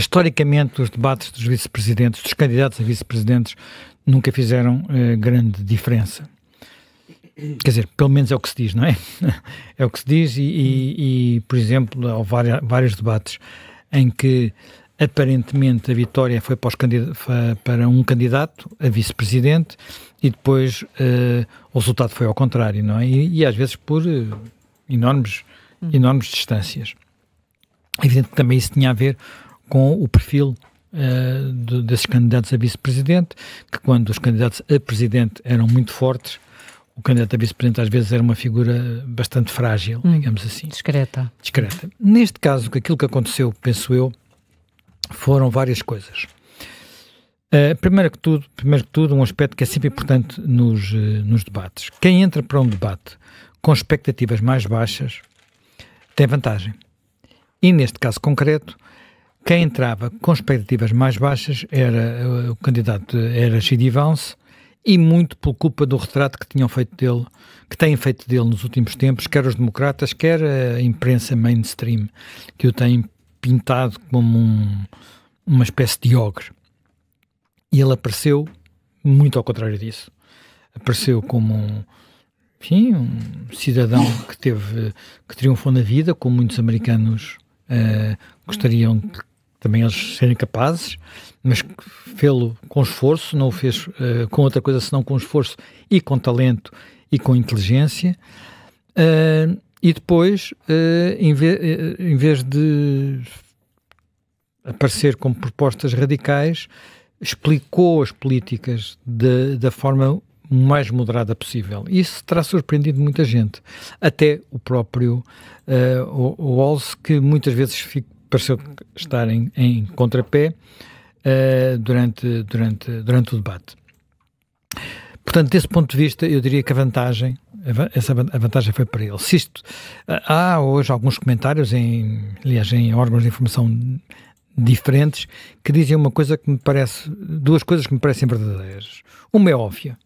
historicamente, os debates dos vice-presidentes, dos candidatos a vice-presidentes, nunca fizeram grande diferença. Quer dizer, pelo menos é o que se diz, não é? É o que se diz e por exemplo, há vários debates em que aparentemente a vitória foi para um candidato a vice-presidente e depois o resultado foi ao contrário, não é? E às vezes por enormes distâncias. É evidente que também isso tinha a ver com o perfil desses candidatos a vice-presidente, que quando os candidatos a presidente eram muito fortes, o candidato a vice-presidente às vezes era uma figura bastante frágil, digamos assim. Discreta. Neste caso, aquilo que aconteceu, penso eu, foram várias coisas. Primeiro que tudo, um aspecto que é sempre importante nos debates. Quem entra para um debate com expectativas mais baixas tem vantagem. E neste caso concreto, quem entrava com expectativas mais baixas era o candidato, era J.D. Vance, e muito por culpa do retrato que têm feito dele nos últimos tempos, quer os democratas, quer a imprensa mainstream, que o tem pintado como uma espécie de ogre. E ele apareceu muito ao contrário disso. Apareceu como um cidadão que triunfou na vida, como muitos americanos gostariam de também eles serem capazes, mas fê-lo com esforço, não o fez com outra coisa senão com esforço e com talento e com inteligência. E depois, em vez de aparecer com propostas radicais, explicou as políticas da forma mais moderada possível. Isso terá surpreendido muita gente. Até o próprio Walz, que muitas vezes pareceu estar em contrapé durante o debate. Portanto, desse ponto de vista, eu diria que a vantagem foi para ele. Há hoje alguns comentários, aliás, em órgãos de informação diferentes, que dizem duas coisas que me parecem verdadeiras. Uma é óbvia.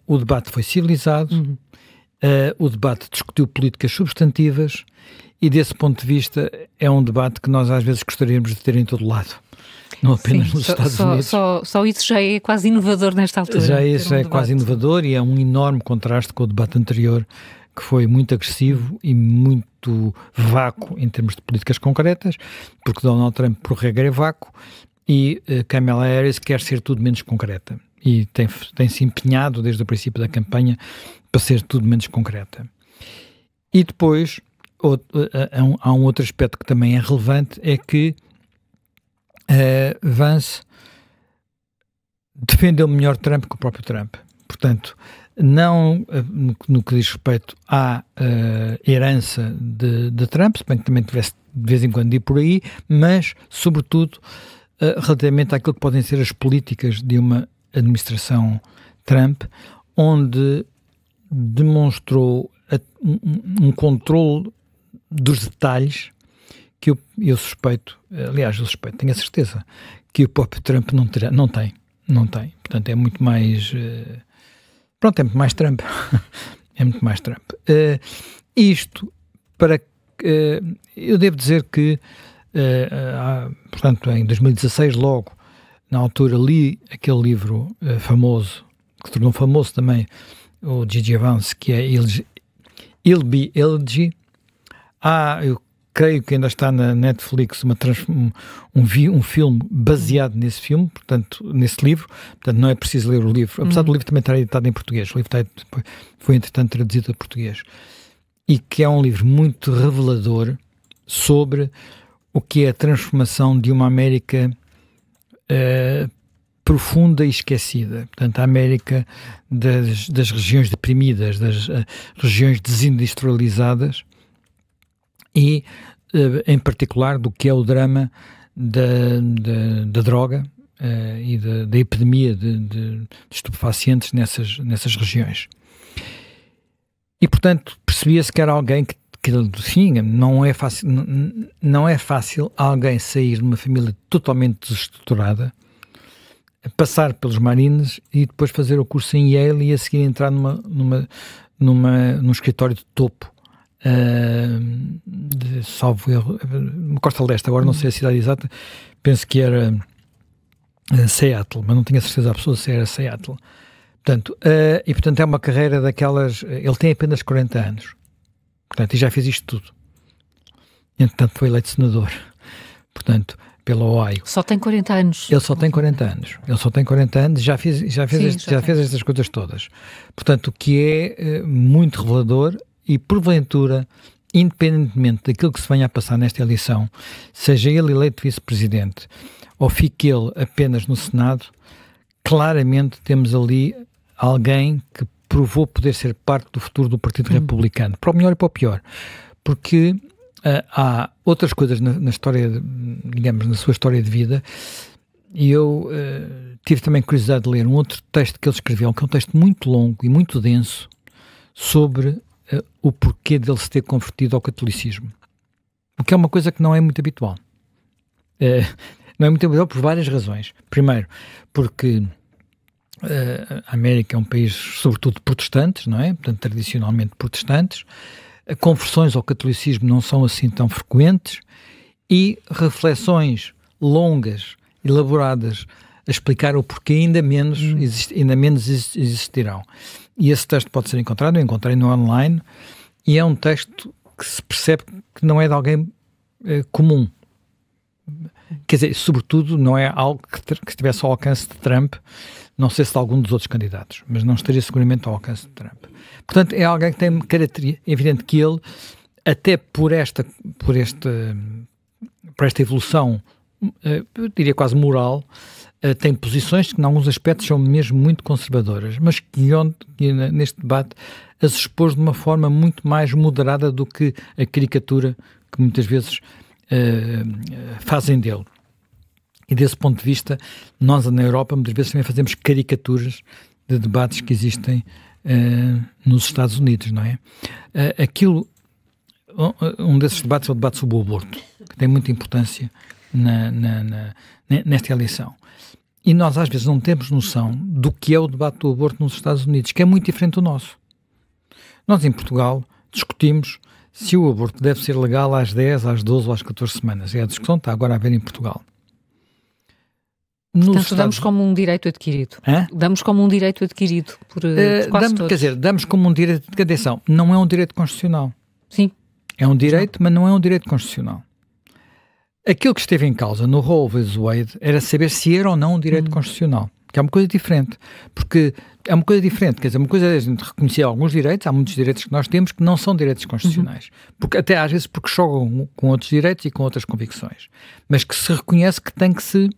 O debate foi civilizado, o debate discutiu políticas substantivas e, desse ponto de vista, é um debate que nós às vezes gostaríamos de ter em todo lado, não apenas nos Estados Unidos. Só isso já é quase inovador nesta altura. Já é quase inovador e é um enorme contraste com o debate anterior, que foi muito agressivo e muito vácuo em termos de políticas concretas, porque Donald Trump, por regra, é vácuo, e Kamala Harris quer ser tudo menos concreta. E tem-se empenhado desde o princípio da campanha para ser tudo menos concreta. E depois, há um outro aspecto que também é relevante, é que Vance defendeu melhor Trump que o próprio Trump. Portanto, não no que diz respeito à herança de Trump, se bem que também tivesse de vez em quando de ir por aí, mas, sobretudo, relativamente àquilo que podem ser as políticas de uma administração Trump, onde demonstrou um controle dos detalhes que eu suspeito, aliás, tenho a certeza, que o próprio Trump não tem. Portanto, é muito mais... é muito mais Trump. É muito mais Trump. Isto, eu devo dizer que, portanto, em 2016, logo, na altura, li aquele livro famoso, que tornou famoso também o J.D. Vance, que é He'll Be Elegy. Eu creio que ainda está na Netflix um filme baseado nesse filme, portanto, nesse livro. Portanto, não é preciso ler o livro, apesar do livro também estar editado em português. O livro foi, entretanto, traduzido a português. E que é um livro muito revelador sobre o que é a transformação de uma América profunda e esquecida. Portanto, a América das regiões deprimidas, das regiões desindustrializadas e, em particular, do que é o drama da droga e da epidemia de estupefacientes nessas regiões. E, portanto, percebia-se que era alguém que enfim, não é fácil alguém sair de uma família totalmente desestruturada, passar pelos Marines e depois fazer o curso em Yale e a seguir entrar num escritório de topo salvo erro, Costa Leste, agora não sei a cidade exata, penso que era Seattle, mas não tinha certeza absoluta se era Seattle. Portanto, portanto é uma carreira daquelas, ele tem apenas 40 anos, portanto, e já fez isto tudo. Entretanto, foi eleito senador, portanto, pela Ohio. Só tem 40 anos. Ele só tem 40 anos. Ele só tem 40 anos e já fez estas coisas todas. Portanto, o que é muito revelador e, porventura, independentemente daquilo que se venha a passar nesta eleição, seja ele eleito vice-presidente ou fique ele apenas no Senado, claramente temos ali alguém que provou poder ser parte do futuro do Partido Republicano, para o melhor e para o pior. Porque há outras coisas na história, digamos, na sua história de vida, e eu tive também curiosidade de ler um outro texto que ele escreveu, que é um texto muito longo e muito denso, sobre o porquê dele se ter convertido ao catolicismo. O que é uma coisa que não é muito habitual. Não é muito habitual por várias razões. Primeiro, porque a América é um país, sobretudo, de protestantes, não é? Portanto, tradicionalmente protestantes. Conversões ao catolicismo não são assim tão frequentes e reflexões longas, elaboradas, a explicar o porquê ainda menos existirão. E esse texto pode ser encontrado, eu encontrei no online, e é um texto que se percebe que não é de alguém comum. Quer dizer, sobretudo não é algo que estivesse ao alcance de Trump, não sei se de algum dos outros candidatos, mas não estaria seguramente ao alcance de Trump. Portanto, é alguém que tem característica, é evidente que ele, até por esta evolução, eu diria quase moral, tem posições que, em alguns aspectos, são mesmo muito conservadoras, mas que neste debate as expôs de uma forma muito mais moderada do que a caricatura que muitas vezes fazem dele. E desse ponto de vista, nós na Europa muitas vezes também fazemos caricaturas de debates que existem nos Estados Unidos, não é? Um desses debates é o debate sobre o aborto, que tem muita importância nesta eleição. E nós às vezes não temos noção do que é o debate do aborto nos Estados Unidos, que é muito diferente do nosso. Nós em Portugal discutimos se o aborto deve ser legal às 10, às 12 ou às 14 semanas. É a discussão que está agora a haver em Portugal. Portanto, damos como um direito adquirido. Damos como um direito adquirido por quase todos. Quer dizer, damos como um direito de atenção. Não é um direito constitucional. Sim. É um direito, mas não é um direito constitucional. Aquilo que esteve em causa no Roe vs. Wade era saber se era ou não um direito constitucional. Que é uma coisa diferente. Porque é uma coisa diferente. Quer dizer, uma coisa é a gente reconhecer alguns direitos, há muitos direitos que nós temos que não são direitos constitucionais. Porque, até às vezes porque chocam com outros direitos e com outras convicções. Mas que se reconhece que tem que se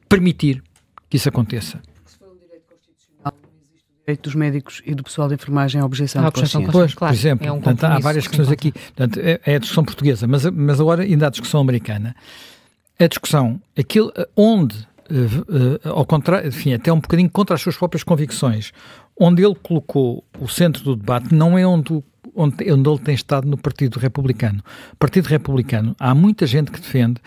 permitir que isso aconteça. Se for um direito constitucional, não existe o direito dos médicos e do pessoal de enfermagem à objeção de consciência. Pois, claro, por exemplo, portanto, há várias questões aqui. Portanto, é a discussão portuguesa, mas agora ainda há a discussão americana. A discussão, aquilo onde, ao contrário, enfim, até um bocadinho contra as suas próprias convicções, onde ele colocou o centro do debate, não é onde ele tem estado no Partido Republicano. O Partido Republicano, há muita gente que defende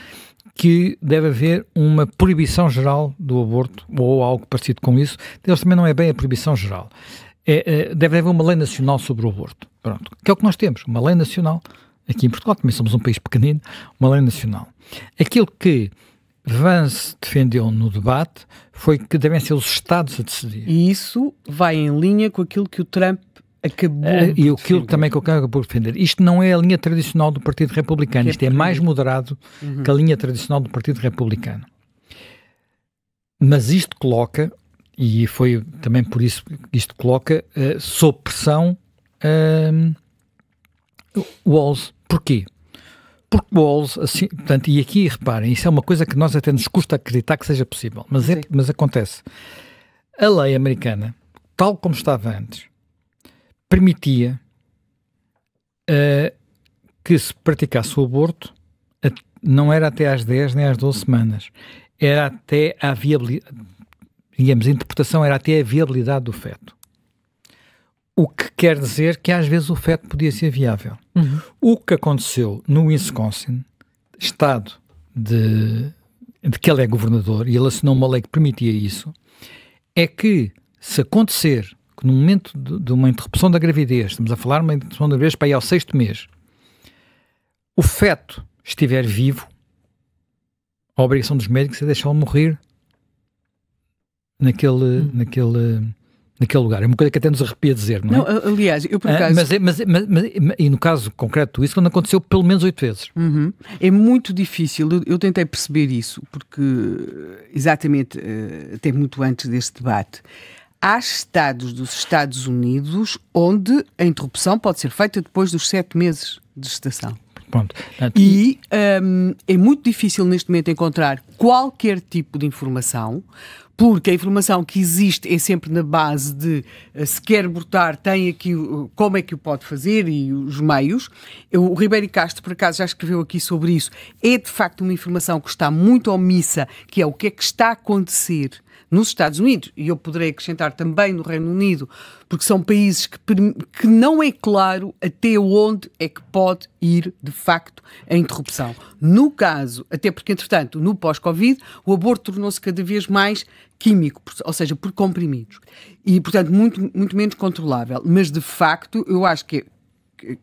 que deve haver uma proibição geral do aborto, ou algo parecido com isso. Deles também não é bem a proibição geral. Deve haver uma lei nacional sobre o aborto. Pronto. Que é o que nós temos, uma lei nacional. Aqui em Portugal também somos um país pequenino, uma lei nacional. Aquilo que Vance defendeu no debate foi que devem ser os Estados a decidir. E isso vai em linha com aquilo que o Trump acabou e aquilo também que eu acabo de defender. Isto não é a linha tradicional do Partido Republicano. Isto é mais moderado que a linha tradicional do Partido Republicano. Mas isto coloca, e foi também por isso que isto coloca, sob pressão Walz. Porquê? Porque Walz, assim, portanto, e aqui reparem, isso é uma coisa que nós até nos custa acreditar que seja possível, mas acontece. A lei americana, tal como estava antes, permitia que se praticasse o aborto, não era até às 10 nem às 12 semanas, era até a viabilidade, digamos, a interpretação era até a viabilidade do feto. O que quer dizer que às vezes o feto podia ser viável. O que aconteceu no Wisconsin, estado de que ele é governador, e ele assinou uma lei que permitia isso, é que se acontecer que no momento de uma interrupção da gravidez, estamos a falar de uma interrupção da gravidez para ir ao 6º mês, o feto estiver vivo, a obrigação dos médicos é deixá-lo morrer naquele lugar. É uma coisa que até nos arrepia dizer, não é? Não, aliás, eu por acaso... E no caso concreto isso, quando aconteceu pelo menos 8 vezes. É muito difícil, eu tentei perceber isso, porque exatamente, até muito antes deste debate, há estados dos Estados Unidos onde a interrupção pode ser feita depois dos 7 meses de gestação. Pronto. E é muito difícil neste momento encontrar qualquer tipo de informação, porque a informação que existe é sempre na base de se quer abortar, tem aqui como é que o pode fazer e os meios. O Ribeiro Castro, por acaso, já escreveu aqui sobre isso. É de facto uma informação que está muito omissa, que é o que é que está a acontecer nos Estados Unidos, e eu poderei acrescentar também no Reino Unido, porque são países que não é claro até onde é que pode ir, de facto, a interrupção. No caso, até porque, entretanto, no pós-Covid, o aborto tornou-se cada vez mais químico, ou seja, por comprimidos. E, portanto, muito menos controlável. Mas, de facto, eu acho que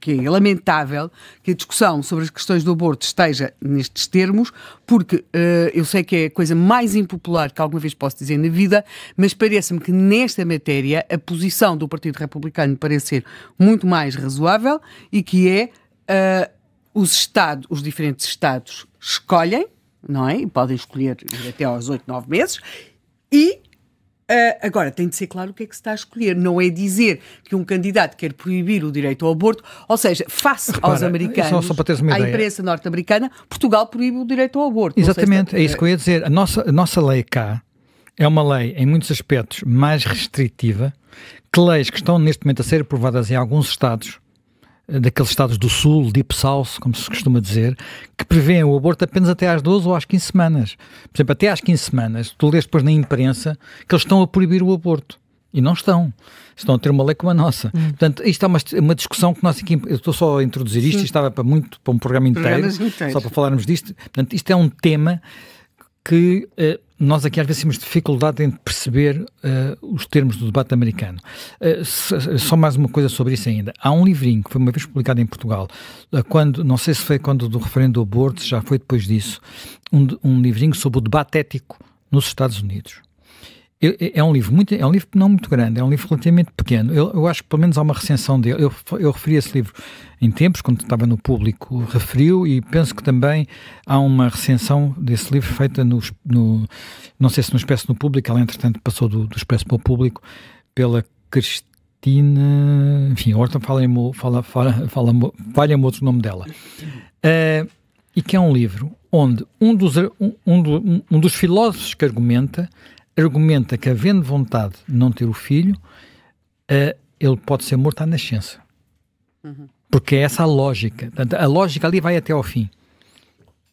é lamentável que a discussão sobre as questões do aborto esteja nestes termos, porque eu sei que é a coisa mais impopular que alguma vez posso dizer na vida, mas parece-me que nesta matéria a posição do Partido Republicano parece ser muito mais razoável e que é os diferentes Estados escolhem, não é? E podem escolher até aos 8, 9 meses e agora, tem de ser claro o que é que se está a escolher. Não é dizer que um candidato quer proibir o direito ao aborto, ou seja, face aos americanos, só para teres uma à ideia. imprensa norte-americana, Portugal proíbe o direito ao aborto. Exatamente, é isso que eu ia dizer. A nossa lei cá é uma lei, em muitos aspectos, mais restritiva que leis que estão neste momento a ser aprovadas em alguns estados, daqueles estados do Sul, Deep South, como se costuma dizer, que prevêem o aborto apenas até às 12 ou às 15 semanas. Por exemplo, até às 15 semanas, tu lês depois na imprensa que eles estão a proibir o aborto. E não estão. Estão a ter uma lei como a nossa. Portanto, isto é uma discussão que nós aqui... Eu estou só a introduzir isto, estava para um programa inteiro, só para falarmos disto. Portanto, isto é um tema que nós aqui às vezes temos dificuldade em perceber os termos do debate americano. Só mais uma coisa sobre isso ainda. Há um livrinho que foi uma vez publicado em Portugal, não sei se foi quando do referendo do aborto, já foi depois disso, um livrinho sobre o debate ético nos Estados Unidos. É um livro não muito grande, é um livro relativamente pequeno. Eu acho que pelo menos há uma recensão dele. Eu referi esse livro em tempos, quando estava no Público, referiu, e penso que também há uma recensão desse livro feita não sei se no Expresso no Público, ela entretanto passou do Expresso para o Público, pela Cristina, enfim, agora falha-me outro nome dela. E que é um livro onde um dos filósofos que argumenta que, havendo vontade de não ter o filho, ele pode ser morto à nascença. Porque é essa a lógica. Portanto, a lógica ali vai até ao fim.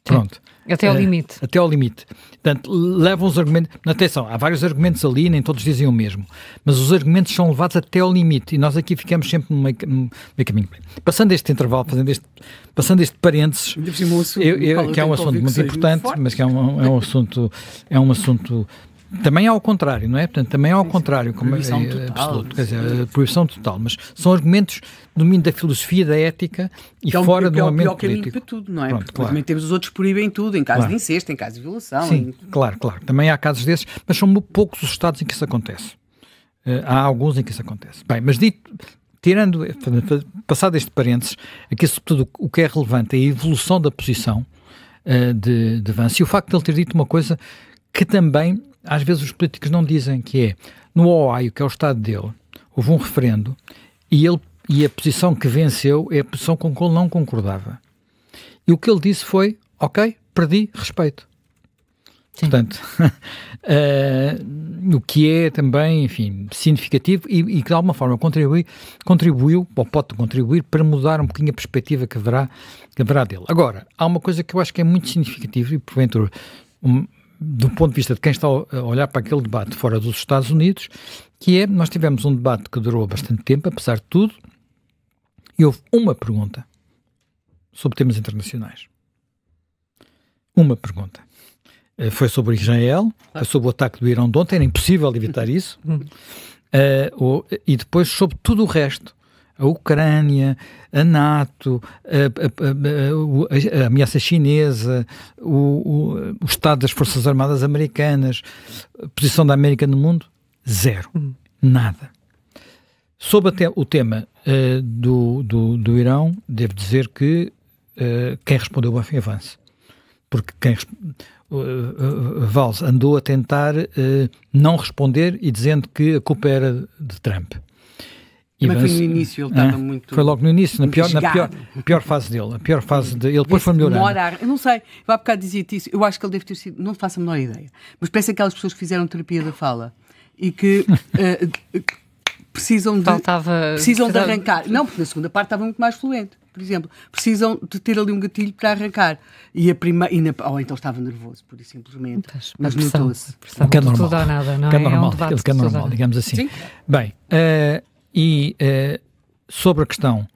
Pronto. Até ao limite. Até ao limite. Portanto, levam os argumentos... Atenção, há vários argumentos ali, nem todos dizem o mesmo. Mas os argumentos são levados até ao limite. E nós aqui ficamos sempre no meio caminho. Passando este intervalo, passando este parênteses, que é um assunto muito importante, mas que é um assunto também ao contrário, não é? Portanto, também ao contrário, como é absoluto, quer dizer, a proibição total, mas são argumentos do domínio da filosofia, da ética e fora do ambiente político. Para tudo, não é? Pronto, porque também temos os outros que proíbem tudo, em caso de incesto, em caso de violação. Sim, claro. Também há casos desses, mas são poucos os estados em que isso acontece. Há alguns em que isso acontece. Bem, mas passado este parênteses, aqui sobretudo o que é relevante é a evolução da posição de Vance e o facto de ele ter dito uma coisa que também às vezes os políticos não dizem, que é, no Ohio, que é o estado dele, houve um referendo e a posição que venceu é a posição com que ele não concordava. E o que ele disse foi, ok, perdi, respeito. Sim. Portanto, o que é também, enfim, significativo e que de alguma forma contribuiu, ou pode contribuir, para mudar um pouquinho a perspectiva que haverá dele. Agora, há uma coisa que eu acho que é muito significativa e, porventura, do ponto de vista de quem está a olhar para aquele debate fora dos Estados Unidos, que é, nós tivemos um debate que durou bastante tempo, apesar de tudo, e houve uma pergunta sobre temas internacionais. Uma pergunta. Foi sobre Israel, foi sobre o ataque do Irão de ontem, era impossível evitar isso, E depois sobre tudo o resto. A Ucrânia, a NATO, a ameaça chinesa, o estado das Forças Armadas Americanas, a posição da América no mundo, zero. Nada. Sobre até o tema do Irão, devo dizer que quem respondeu bem foi a Vance. Porque Valls andou a tentar não responder e dizendo que a culpa era de Trump. Mas foi no início, ele estava muito... Foi logo no início, na pior fase dele. A pior fase dele. Ele depois foi melhorando. Eu não sei, eu há bocado dizia-te isso, eu acho que ele deve ter sido, não faço a menor ideia, mas parece aquelas pessoas que fizeram terapia da fala e que precisam de arrancar. Não, porque na segunda parte estava muito mais fluente. Por exemplo, precisam de ter ali um gatilho para arrancar. Ou então estava nervoso, por isso simplesmente. Mas notou-se. O que é normal. Não é normal, que é normal, digamos assim. Sim? Bem, sobre a questão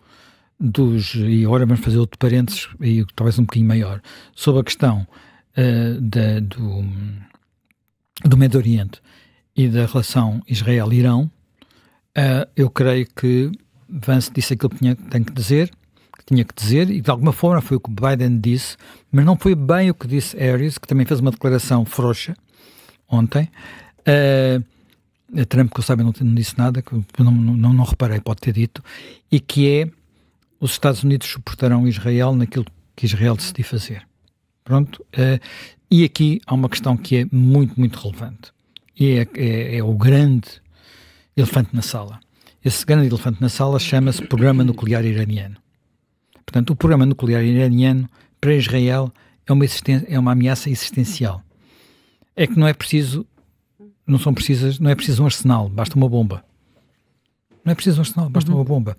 e agora vamos fazer outro parênteses, e talvez um bocadinho maior, sobre a questão do Médio Oriente e da relação Israel-Irão, eu creio que Vance disse aquilo que tinha que dizer, e de alguma forma foi o que Biden disse, mas não foi bem o que disse Harris, que também fez uma declaração frouxa ontem. Trump, que eu saiba, não disse nada, que eu não reparei, pode ter dito, e que é: os Estados Unidos suportarão Israel naquilo que Israel decidir fazer. Pronto. E aqui há uma questão que é muito, muito relevante, e é o grande elefante na sala. Esse grande elefante na sala chama-se Programa Nuclear Iraniano. Portanto, o Programa Nuclear Iraniano, para Israel, é uma ameaça existencial. É que não é preciso um arsenal, basta uma bomba. Não é preciso um arsenal, basta uma bomba.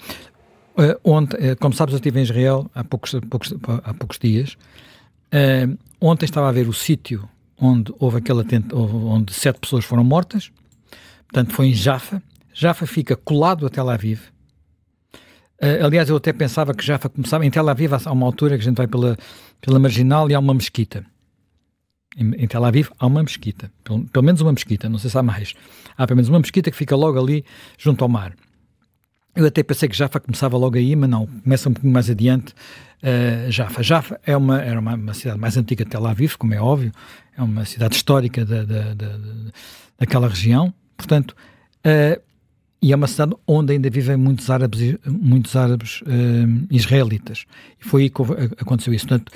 Ontem, como sabes, eu estive em Israel há poucos dias. Ontem estava a ver o sítio onde houve aquele onde 7 pessoas foram mortas. Portanto, foi em Jaffa. Jaffa fica colado a Tel Aviv. Aliás, eu até pensava que Jaffa começava... Em Tel Aviv há uma altura que a gente vai pela Marginal e há uma mesquita. Em Tel Aviv há uma mesquita, pelo menos uma mesquita, não sei se há mais. Há pelo menos uma mesquita que fica logo ali junto ao mar. Eu até pensei que Jaffa começava logo aí, mas não, começa um pouquinho mais adiante. Jaffa era uma cidade mais antiga de Tel Aviv, como é óbvio, é uma cidade histórica daquela região, portanto, e é uma cidade onde ainda vivem muitos árabes israelitas. E foi aí que aconteceu isso. Portanto,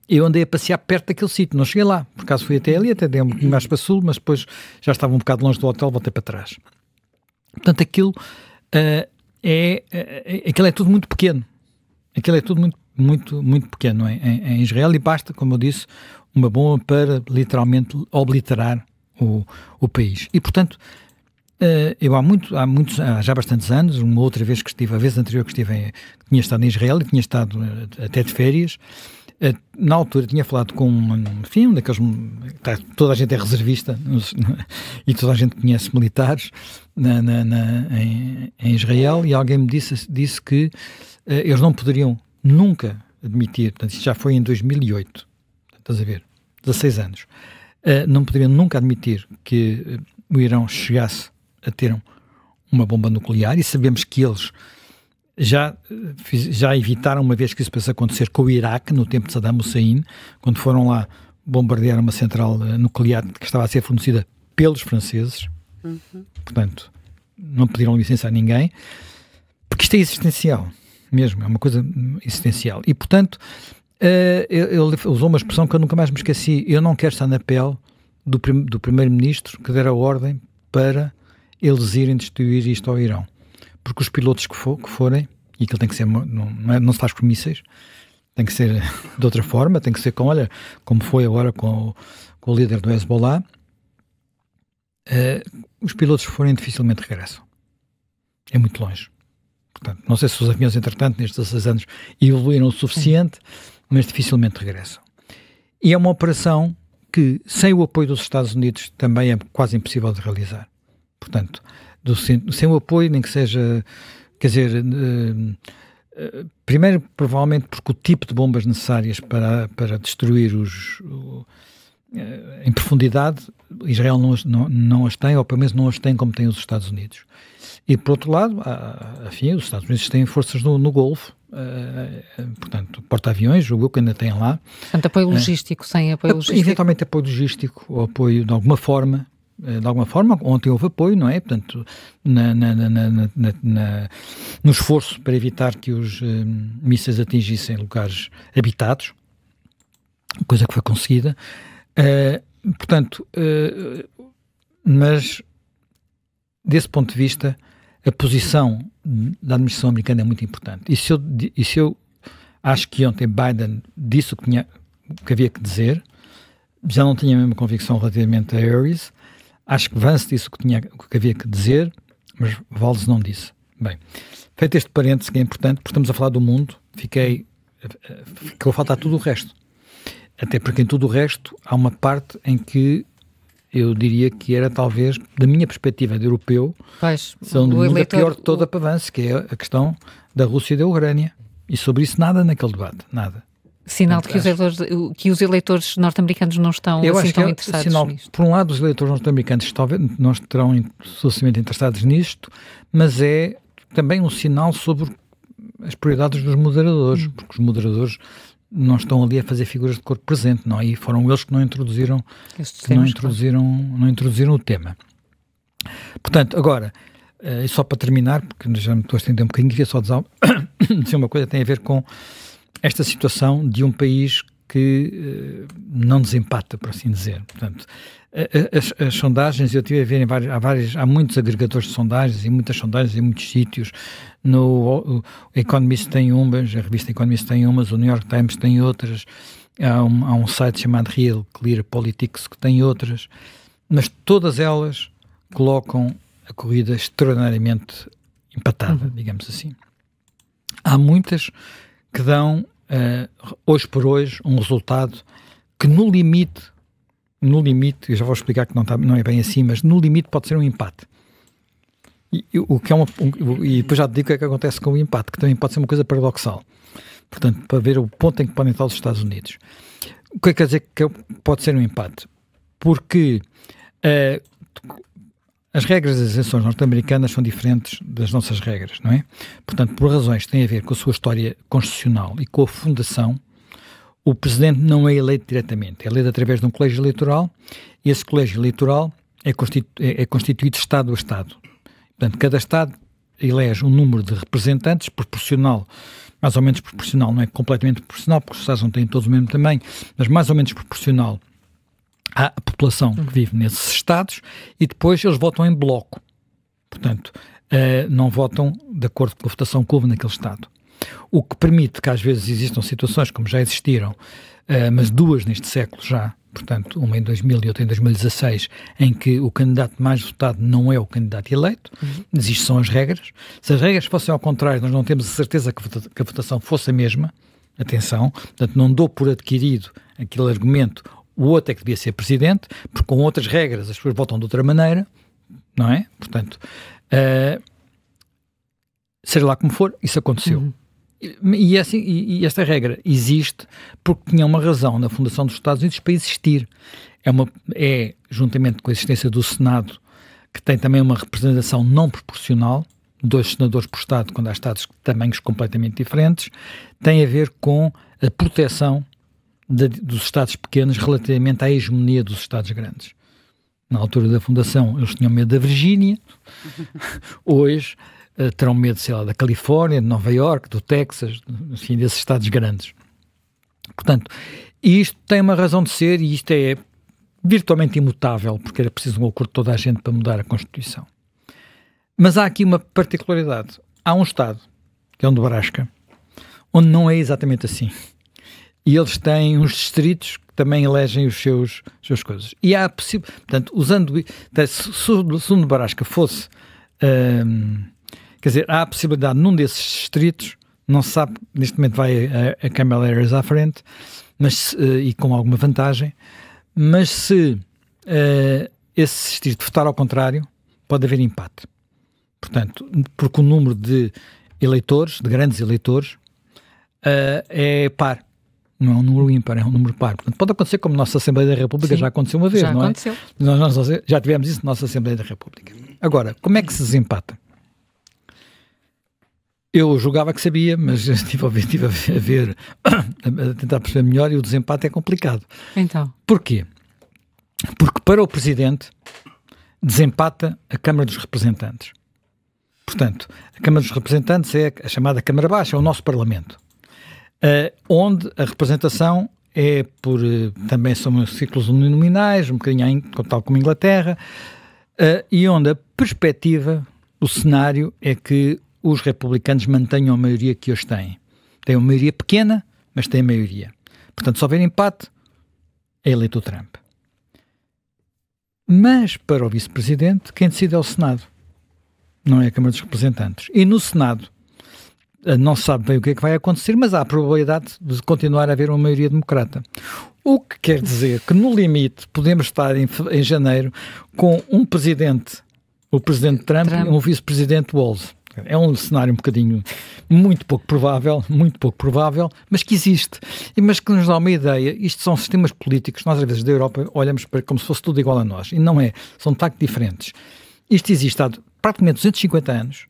eu andei a passear perto daquele sítio, não cheguei lá, por acaso fui até ali, até dei um pouquinho mais para sul, mas depois já estava um bocado longe do hotel, voltei para trás. Portanto, aquilo é tudo muito pequeno. Aquilo é tudo muito, muito, muito pequeno em Israel, e basta, como eu disse, uma bomba para literalmente obliterar o país. E, portanto, eu há já bastantes anos, uma outra vez que estive, a vez anterior que tinha estado em Israel e tinha estado até de férias. Na altura tinha falado com um daqueles, toda a gente é reservista e toda a gente conhece militares em Israel, e alguém me disse que eles não poderiam nunca admitir, portanto isto já foi em 2008, estás a ver, 16 anos, não poderiam nunca admitir que o Irão chegasse a ter uma bomba nuclear, e sabemos que eles já evitaram, uma vez que isso pudesse acontecer, com o Iraque, no tempo de Saddam Hussein, quando foram lá bombardear uma central nuclear que estava a ser fornecida pelos franceses. Portanto, não pediram licença a ninguém, porque isto é existencial mesmo, é uma coisa existencial. E, portanto, ele usou uma expressão que eu nunca mais me esqueci: eu não quero estar na pele do primeiro-ministro que der a ordem para eles irem destruir isto ao Irão. Porque os pilotos que forem, e aquilo tem que ser, não se faz por mísseis, tem que ser de outra forma, tem que ser como foi agora com o líder do Hezbollah, os pilotos que forem dificilmente regressam. É muito longe. Portanto, não sei se os aviões, entretanto, nestes 16 anos, evoluíram o suficiente, mas dificilmente regressam. E é uma operação que, sem o apoio dos Estados Unidos, também é quase impossível de realizar. Portanto, sem o apoio, nem que seja, quer dizer, primeiro, provavelmente, porque o tipo de bombas necessárias para destruir em profundidade, Israel não as tem, ou pelo menos não as tem como tem os Estados Unidos. E, por outro lado, enfim, os Estados Unidos têm forças no Golfo, portanto, porta-aviões, o que ainda tem lá. Portanto, apoio logístico, sem apoio logístico. Eventualmente apoio logístico, ou apoio de alguma forma, ontem houve apoio, não é? Portanto, no esforço para evitar que os mísseis atingissem lugares habitados, coisa que foi conseguida. Portanto, mas desse ponto de vista, a posição da administração americana é muito importante. E se eu acho que ontem Biden disse o que havia que dizer, já não tinha a mesma convicção relativamente a Harris. Acho que Vance disse o que havia que dizer, mas Valls não disse. Bem, feito este parênteses que é importante, porque estamos a falar do mundo, ficou a faltar tudo o resto. Até porque em tudo o resto há uma parte em que eu diria que era talvez, da minha perspectiva de europeu, a pior de toda para Vance, que é a questão da Rússia e da Ucrânia. E sobre isso nada naquele debate, nada. Sinal de que os eleitores norte-americanos não estão assim tão interessados nisto. Por um lado, os eleitores norte-americanos talvez não estarão suficientemente interessados nisto, mas é também um sinal sobre as prioridades dos moderadores, porque os moderadores não estão ali a fazer figuras de corpo presente, não, e foram eles que não introduziram o tema. Portanto, agora, só para terminar, porque já me estou a estender um bocadinho, queria só dizer uma coisa que tem a ver com esta situação de um país que não desempata, por assim dizer. Portanto, as sondagens, eu estive a ver há muitos agregadores de sondagens e muitas sondagens em muitos sítios. O Economist tem umas, a revista Economist tem umas, o New York Times tem outras, há um site chamado Real Clear Politics que tem outras, mas todas elas colocam a corrida extraordinariamente empatada, digamos assim. Há muitas que dão, hoje por hoje, um resultado que no limite, eu já vou explicar que não é bem assim, mas no limite pode ser um empate. E depois já te digo o que é que acontece com o empate, que também pode ser uma coisa paradoxal. Portanto, para ver o ponto em que podem estar os Estados Unidos. O que quer dizer que pode ser um empate? Porque as regras das eleições norte-americanas são diferentes das nossas regras, não é? Portanto, por razões que têm a ver com a sua história constitucional e com a fundação, o presidente não é eleito diretamente, é eleito através de um colégio eleitoral, e esse colégio eleitoral é constituído Estado a Estado. Portanto, cada Estado elege um número de representantes proporcional, mais ou menos proporcional, não é completamente proporcional, porque os Estados não têm todos o mesmo tamanho, mas mais ou menos proporcional à população que vive nesses Estados, e depois eles votam em bloco. Portanto, não votam de acordo com a votação que houve naquele Estado. O que permite que às vezes existam situações, como já existiram, mas duas neste século já, portanto, uma em 2000 e outra em 2016, em que o candidato mais votado não é o candidato eleito. Existem são as regras. Se as regras fossem ao contrário, nós não temos a certeza que a votação fosse a mesma. Atenção, portanto, não dou por adquirido aquele argumento, o outro é que devia ser presidente, porque com outras regras as pessoas votam de outra maneira, não é? Portanto, seja lá como for, isso aconteceu. E esta regra existe porque tinha uma razão na fundação dos Estados Unidos para existir. É juntamente com a existência do Senado, que tem também uma representação não proporcional, 2 senadores por Estado, quando há Estados de tamanhos completamente diferentes, tem a ver com a proteção dos Estados pequenos relativamente à hegemonia dos Estados grandes. Na altura da fundação, eles tinham medo da Virgínia, hoje terão medo, sei lá, da Califórnia, de Nova Iorque, do Texas, enfim, desses Estados grandes. Portanto, isto tem uma razão de ser e isto é virtualmente imutável, porque era preciso um acordo de toda a gente para mudar a Constituição. Mas há aqui uma particularidade. Há um Estado, que é o Nebraska, onde não é exatamente assim. E eles têm uns distritos que também elegem as suas coisas. E há portanto, se o Nebraska fosse... quer dizer, há a possibilidade num desses distritos, não se sabe, neste momento vai a Kamala Harris à frente, mas, e com alguma vantagem, mas se esse distrito votar ao contrário, pode haver empate. Portanto, porque o número de eleitores, de grandes eleitores, é par. Não é um número ímpar, é um número par. Portanto, pode acontecer como na nossa Assembleia da República. Sim, já aconteceu uma vez, não aconteceu. É? Nós já tivemos isso na nossa Assembleia da República. Agora, como é que se desempata? Eu julgava que sabia, mas estive a ver, a tentar perceber melhor, e o desempate é complicado. Então? Porquê? Porque para o Presidente desempata a Câmara dos Representantes. Portanto, a Câmara dos Representantes é a chamada Câmara Baixa, é o nosso Parlamento. Onde a representação é por, também são ciclos uninominais, um bocadinho tal como a Inglaterra, e onde a perspectiva, o cenário é que os republicanos mantenham a maioria que hoje têm. Têm uma maioria pequena, mas têm maioria. Portanto, se houver empate, é eleito o Trump. Mas, para o vice-presidente, quem decide é o Senado, não é a Câmara dos Representantes. E no Senado, não se sabe bem o que é que vai acontecer, mas há a probabilidade de continuar a haver uma maioria democrata. O que quer dizer que, no limite, podemos estar em janeiro com um presidente, o presidente Trump. E um vice-presidente Walz. É um cenário um bocadinho muito pouco provável, mas que existe. Mas que nos dá uma ideia. Isto são sistemas políticos. Nós, às vezes, da Europa, olhamos para como se fosse tudo igual a nós. E não é. São, de facto, diferentes. Isto existe há praticamente 250 anos.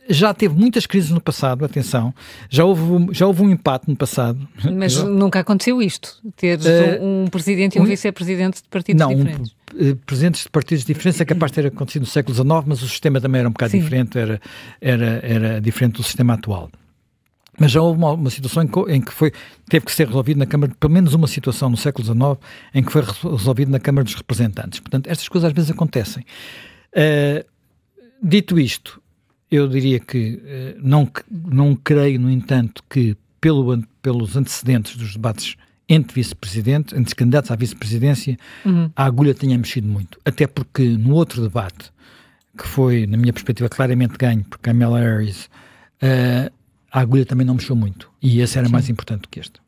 Já teve muitas crises no passado, atenção, já houve um empate no passado. Mas nunca aconteceu isto, ter um presidente e um vice-presidente de partidos diferentes? Presidentes de partidos diferentes é capaz de ter acontecido no século XIX, mas o sistema também era um bocado diferente, era diferente do sistema atual. Mas já houve uma situação em que teve que ser resolvido na Câmara, pelo menos uma situação no século XIX, em que foi resolvido na Câmara dos Representantes. Portanto, estas coisas às vezes acontecem. Dito isto, eu diria que não creio, no entanto, que pelos antecedentes dos debates entre candidatos à vice-presidência, a agulha tenha mexido muito. Até porque no outro debate, que foi, na minha perspectiva, claramente ganho por Kamala Harris, a agulha também não mexeu muito. E esse era mais importante do que este.